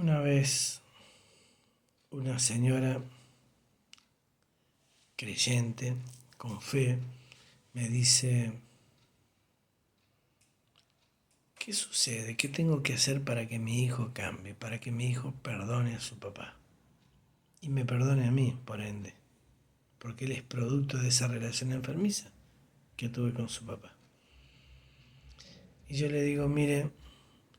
Una vez una señora creyente, con fe, me dice, ¿qué sucede? ¿Qué tengo que hacer para que mi hijo cambie? Para que mi hijo perdone a su papá. Y me perdone a mí, por ende. Porque él es producto de esa relación enfermiza que tuve con su papá. Y yo le digo, mire,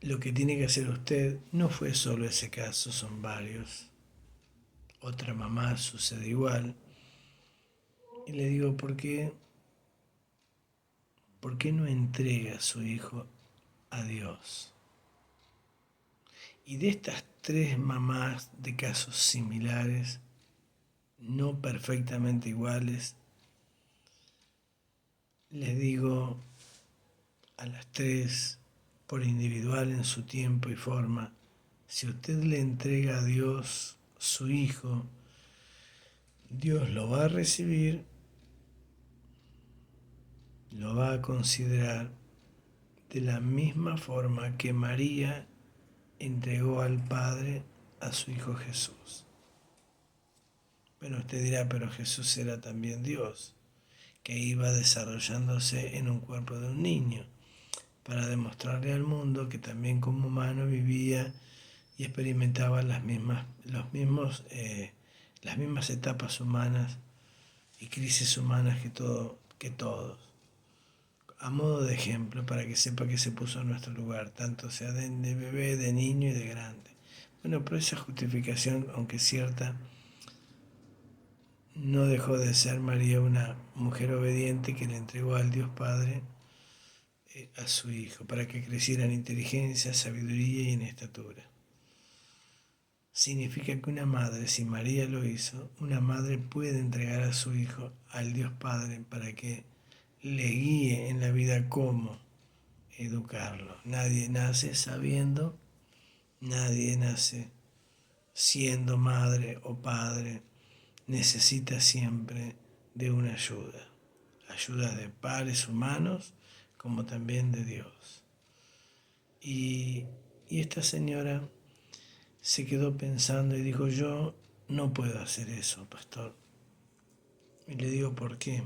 lo que tiene que hacer usted no fue solo ese caso, son varios. Otra mamá sucede igual. Y le digo, ¿por qué no entrega a su hijo a Dios? Y de estas tres mamás de casos similares, no perfectamente iguales, les digo a las tres, por individual en su tiempo y forma, si usted le entrega a Dios su hijo, Dios lo va a recibir, lo va a considerar de la misma forma que María entregó al Padre a su Hijo Jesús. Pero usted dirá, pero Jesús era también Dios, que iba desarrollándose en un cuerpo de un niño, para demostrarle al mundo que también como humano vivía y experimentaba las mismas etapas humanas y crisis humanas que todos. A modo de ejemplo, para que sepa que se puso en nuestro lugar, tanto sea de bebé, de niño y de grande. Bueno, pero esa justificación, aunque cierta, no dejó de ser María una mujer obediente que le entregó al Dios Padre a su hijo, para que creciera en inteligencia, sabiduría y en estatura. Significa que una madre, si María lo hizo, una madre puede entregar a su hijo al Dios Padre para que le guíe en la vida cómo educarlo. Nadie nace sabiendo, nadie nace siendo madre o padre, necesita siempre de una ayuda. Ayuda de pares humanos como también de Dios. Y esta señora se quedó pensando y dijo, yo no puedo hacer eso, pastor. Y le digo, ¿por qué?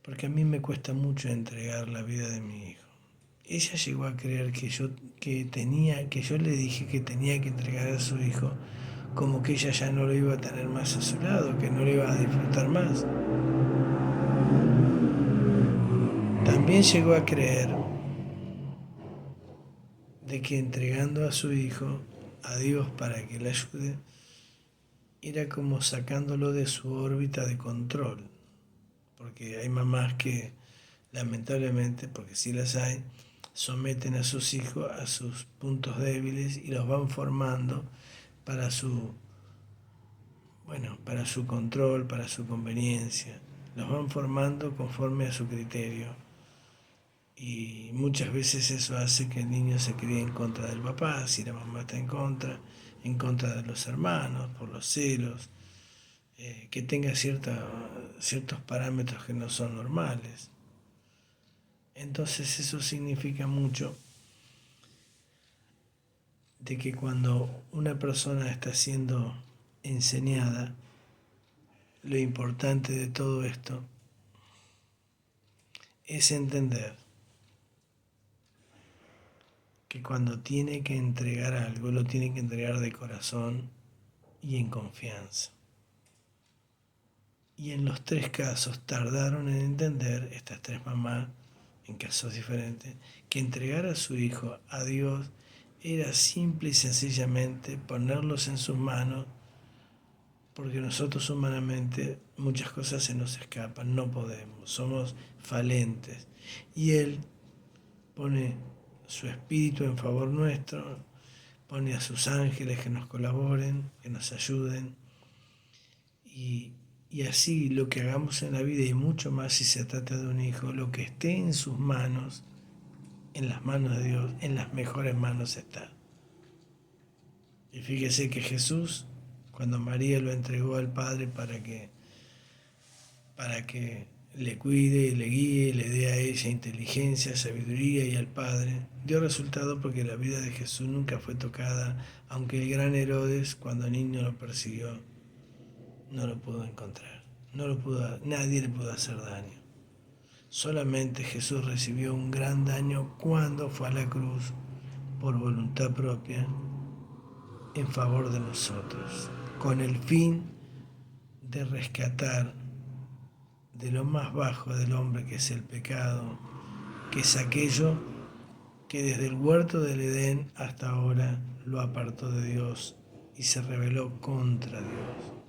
Porque a mí me cuesta mucho entregar la vida de mi hijo. Ella llegó a creer que yo le dije que tenía que entregar a su hijo como que ella ya no lo iba a tener más a su lado, que no lo iba a disfrutar más. También llegó a creer de que entregando a su hijo a Dios para que le ayude, era como sacándolo de su órbita de control. Porque hay mamás que lamentablemente, porque sí las hay, someten a sus hijos a sus puntos débiles y los van formando para para su control, para su conveniencia. Los van formando conforme a su criterio. Y muchas veces eso hace que el niño se críe en contra del papá, si la mamá está en contra de los hermanos, por los celos, que tenga ciertos parámetros que no son normales. Entonces eso significa mucho de que cuando una persona está siendo enseñada, lo importante de todo esto es entender que cuando tiene que entregar algo, lo tiene que entregar de corazón y en confianza. Y en los tres casos tardaron en entender, estas tres mamás, en casos diferentes, que entregar a su hijo a Dios era simple y sencillamente ponerlos en sus manos, porque nosotros humanamente muchas cosas se nos escapan, no podemos, somos falentes. Y Él pone su espíritu en favor nuestro, pone a sus ángeles que nos colaboren, que nos ayuden, y, y así lo que hagamos en la vida y mucho más si se trata de un hijo, lo que esté en sus manos, en las manos de Dios, en las mejores manos está. Y fíjese que Jesús, cuando María lo entregó al Padre para que le cuide, le guíe, le dé a ella inteligencia, sabiduría y al Padre, dio resultado porque la vida de Jesús nunca fue tocada, aunque el gran Herodes, cuando niño lo persiguió, no lo pudo encontrar. Nadie le pudo hacer daño. Solamente Jesús recibió un gran daño cuando fue a la cruz por voluntad propia en favor de nosotros, con el fin de rescatar de lo más bajo del hombre, que es el pecado, que es aquello que desde el huerto del Edén hasta ahora lo apartó de Dios y se rebeló contra Dios.